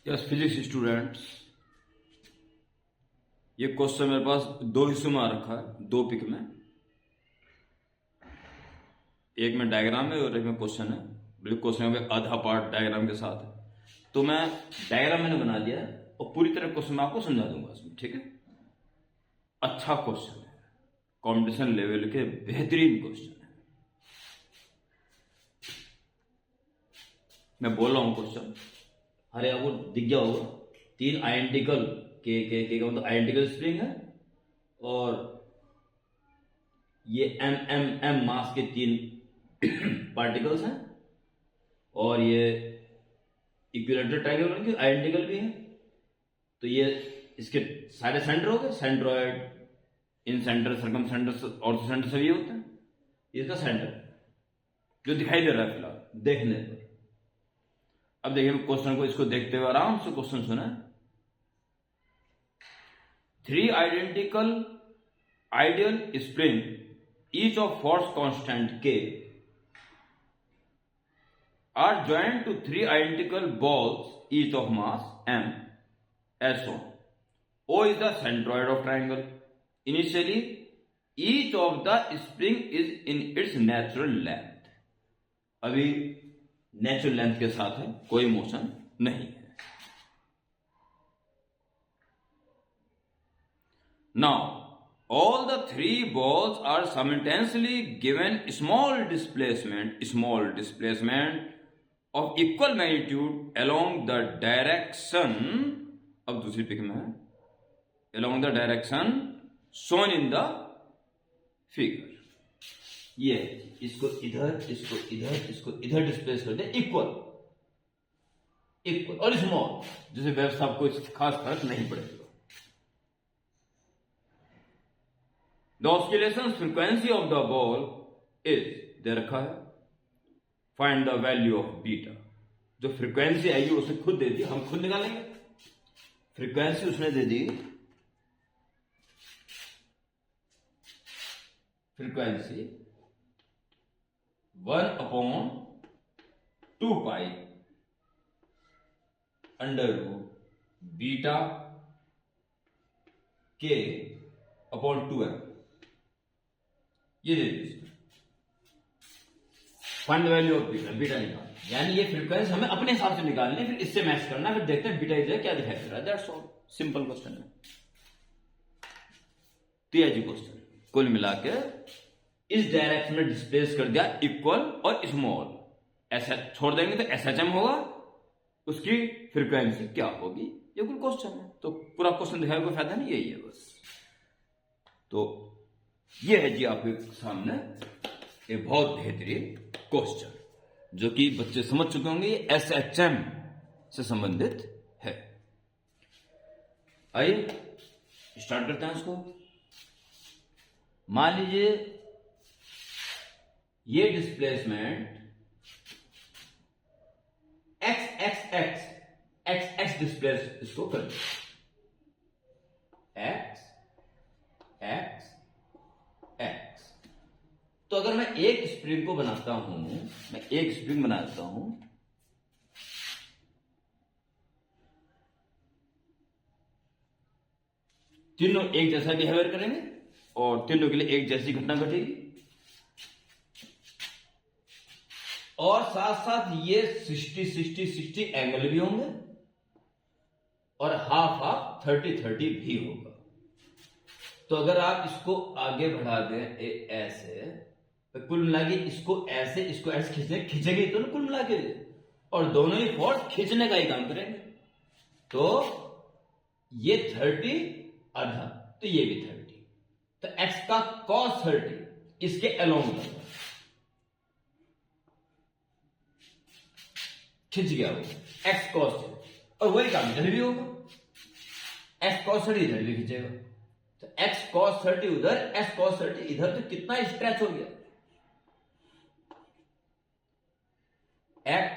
Yes physics students, ये question मेरे पास दो हिस्सों में आ रखा है, दो पिक में। एक में डायग्राम है और एक में क्वेश्चन है। बल्कि क्वेश्चन में आधा पार्ट डायग्राम के साथ है, तो मैं डायग्राम मैंने बना दिया और पूरी तरह क्वेश्चन मैं आपको समझा दूंगा इसमें, ठीक है। अच्छा क्वेश्चन है, कॉम्पिटिशन लेवल के बेहतरीन क्वेश्चन है। मैं बोल रहा हूं क्वेश्चन, अरे आपको दिख गया होगा। तीन आइडेंटिकल के मतलब आइडेंटिकल स्प्रिंग है और ये एम मास के तीन पार्टिकल्स हैं और ये इक्विलेटरल ट्रायंगल के आइडेंटिकल भी है। तो ये इसके सारे सेंटर हो गए, centroid, incentre, circumcentre, orthocentre सभी होते हैं। इसका सेंटर जो दिखाई दे रहा है फिलहाल देखने पर। अब देखिए क्वेश्चन को, इसको देखते हुए आराम से क्वेश्चन सुना। 3 identical ideal spring each of force constant K are joined to 3 identical balls each of mass M as shown. O is the centroid of triangle. Initially, each of the spring is in its natural length. अभी natural length के साथ है, कोई motion नहीं है। Now, all the 3 balls are simultaneously given small displacement of equal magnitude along the direction, अब दूसरी pick में है, along the direction shown in the figure. ये इसको इधर, इसको इधर, इसको इधर डिस्प्लेस करते हैं इक्वल और स्मॉल, जिसे व्यवस्था आपको खास फर्क नहीं पड़ेगा। The oscillation frequency of the ball is, दे रखा है, find the value of beta. जो फ्रीक्वेंसी आएगी उसने खुद दे दी, हम खुद निकालेंगे। फ्रीक्वेंसी उसने दे दी, frequency 1/2 pi under root beta के अपॉन 2m, ये दे दीजिए। Find the value of beta, beta निकाल, यानी ये फ्रीक्वेंसी हमें अपने हिसाब से निकालनी है, फिर इससे मैच करना, फिर देखते हैं बीटा इधर क्या दिखाई दे रहा है। दैट्स ऑल, सिंपल क्वेश्चन है। तो ये जी क्वेश्चन कुल मिला के इस डायरेक्शन में डिस्प्लेस कर दिया इक्वल और स्मॉल, ऐसा छोड़ देंगे तो SHM होगा, उसकी फ्रीक्वेंसी क्या होगी, ये कुल क्वेश्चन है। तो पूरा क्वेश्चन दिखाने कोई फायदा नहीं, यही है बस। तो ये है जी आपके सामने एक बहुत बेहतरीन क्वेश्चन, जो कि बच्चे समझ चुके होंगे, ये SHM से संबंधित है। आइए स्टार्ट करते हैं इसको। मान लीजिए ये डिस्प्लेसमेंट x डिस्प्लेस इसको कर x। तो अगर मैं एक स्प्रिंग को बनाता हूं, मैं एक स्प्रिंग बनाता हूं, तीनों एक जैसा बिहेवियर करेंगे और तीनों के लिए एक जैसी घटना घटेगी, और साथ साथ ये 60 एंगल भी होंगे और हाफ 30 भी होगा। तो अगर आप इसको आगे बढ़ा दें ऐसे, तो कुल मिला के इसको ऐसे खींचेंगे तो ना कुल मिला के, और दोनों ही फोर्स खींचने का ही काम करेंगे। तो ये 30 आधा, तो ये भी 30, तो x का cos 30 इसके अलोंग होगा, खिंच गया वो x cos 30, और वही काम इधर भी होगा, x cos 30 इधर भी खींचेगा, तो x cos 30 उधर, x cos 30 इधर, तो कितना स्ट्रेच हो गया, x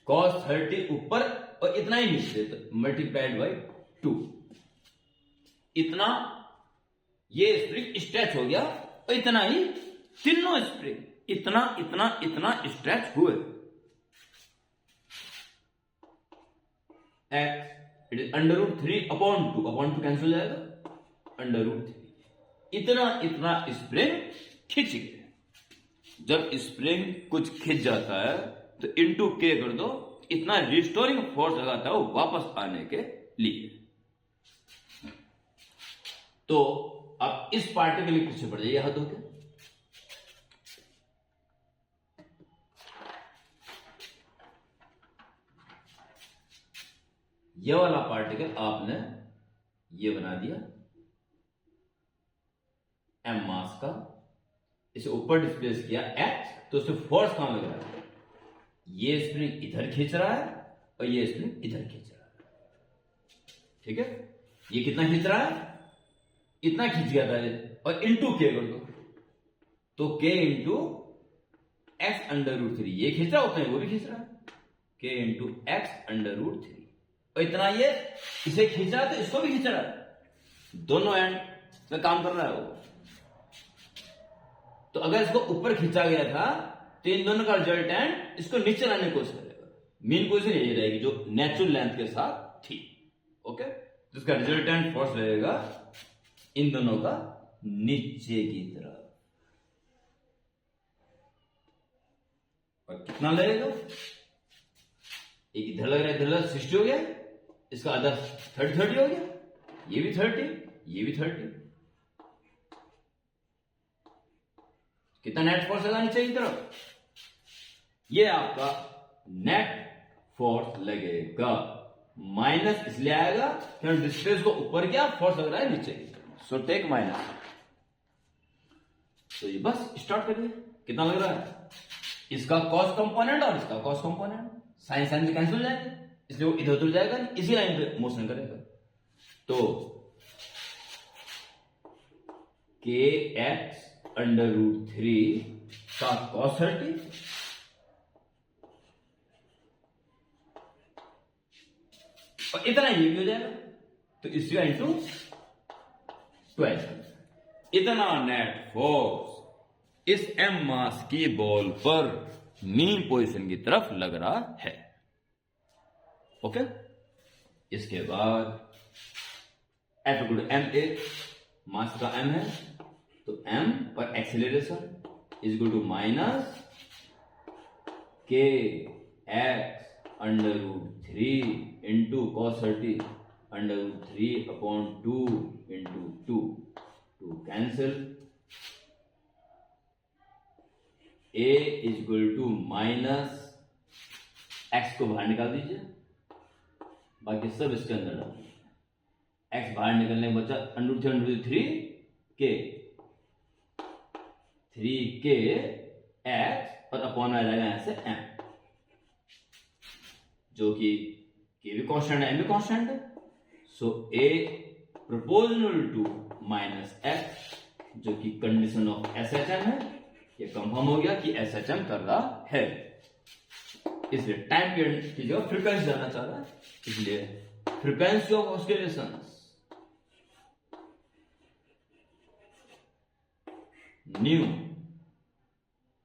cos 30 ऊपर और इतना ही नीचे, तो मल्टीप्लाइड बाई 2, इतना ये स्प्रिंग स्ट्रेच हो गया, और इतना ही तीनों स्प्रिंग इतना स्ट्रेच हुए। एक्स इट इज √3/2 कैंसिल हो जाएगा, √3। इतना स्प्रिंग खिंच गया। जब स्प्रिंग कुछ खिंच जाता है तो इंटू के कर दो, इतना रिस्टोरिंग फोर्स लगाता है वो वापस आने के लिए। तो आप इस पार्ट के लिए पीछे पड़ जाइए हाथों के। ये वाला पार्टिकल आपने ये बना दिया एम मास का, इसे ऊपर डिस्प्लेस किया एच, तो उसे फोर्स कहां लग रहा है? ये स्प्रिंग इधर खींच रहा है और ये स्प्रिंग इधर खींच रहा है। ठीक है, ये कितना खींच रहा है? इतना खींच गया था और इंटू के कर दो, तो के इंटू x√3, ये खींच रहा होता है वो भी खींच रहा है, के इंटू x√3। और इतना ये इसे खींच रहा है तो इसको भी खींच रहा है, दोनों एंड में काम कर रहा है वो। तो अगर इसको ऊपर खींचा गया था तो इन दोनों का रिजल्टेंट इसको नीचे लाने की कोशिश करेगा। मीन पोजीशन यही रहेगी जो नेचुरल लेंथ के साथ थी। ओके, तो इसका रिजल्टेंट फोर्स रहेगा इन दोनों का नीचे की तरफ। और कितना लगेगा? एक इधर लग रहा है, इधर 60 हो गया, इसका आधा 30 हो गया, ये भी 30, ये भी 30। कितना नेट फोर्स लगा नीचे की तरफ? ये आपका नेट फोर्स लगेगा, माइनस इसलिए आएगा क्योंकि डिस्टेंस को ऊपर किया, फोर्स लग रहा है नीचे की तरफ, सो टेक माइनस। तो ये बस स्टार्ट करिए। कितना लग रहा है? इसका कॉस कंपोनेंट और इसका कॉस कंपोनेंट, साइन साइन से कैंसिल हो जाएंगे, इसलिए वो इधर उधर जाएगा नहीं, इसी लाइन पे मोशन करेगा। तो kx√3 का cos 30 और इतना ये भी हो जाएगा, तो इसका इंटू 12। इतना नेट फोर्स इस एम मास की बॉल पर मीन पोजीशन की तरफ लग रहा है। ओके, इसके बाद F = ma, मास का m है, तो m पर acceleration is equal to minus kx√3 into cos 30 √3/2 into 2 cancel. a is equal to minus x को बाहर निकाल दीजिए, बाकी सब इसके अंदर डाल दीजिए। x बाहर निकलने के बचा √3 के 3k x और अपॉन आ जाएगा यहां से m, जो कि k भी कांस्टेंट है, m भी कांस्टेंट है। So a proportional to minus x, जो कि कंडीशन ऑफ SHM है, ये कंफर्म हो गया कि SHM कर रहा है। इसलिए टाइम पीरियड की जगह फ्रीक्वेंसी जानना चाह रहा है, इसलिए frequency of oscillations new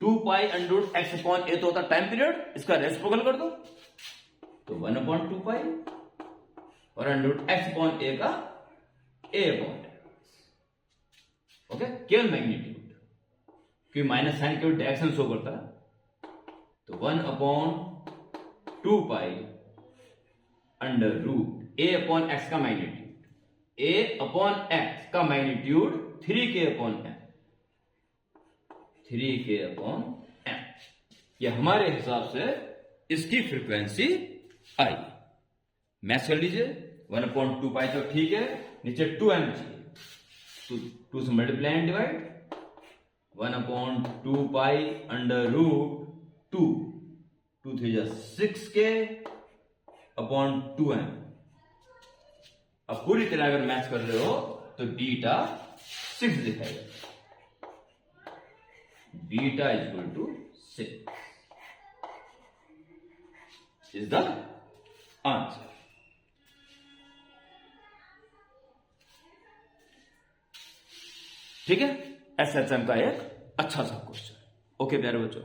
2π√x/a तो होता टाइम पीरियड, इसका रेसिप्रोकल कर दो तो 1/2π और √x/a का a/x। ओके, केवल मैग्नीट्यूड, क्योंकि माइनस साइन केवल डायरेक्शन शो करता है, तो 1/2π √a/x का मैग्नीट्यूड, a/x का मैग्नीट्यूड 3k/m, 3k/m। ये हमारे हिसाब से इसकी फ्रीक्वेंसी आई। मैच कर लीजिए, 1/2π तो ठीक है, नीचे 2m चाहिए, तो 2 से मल्टीप्लाई एंड डिवाइड, 1/2π √2, 2 3 6k/2m। अब पूरी तरह अगर मैच कर रहे हो तो बीटा 6 दिखाएगा, beta is equal to 6 is the answer. ठीक है, SHM का एक अच्छा सा क्वेश्चन। ओके प्यारे बच्चों।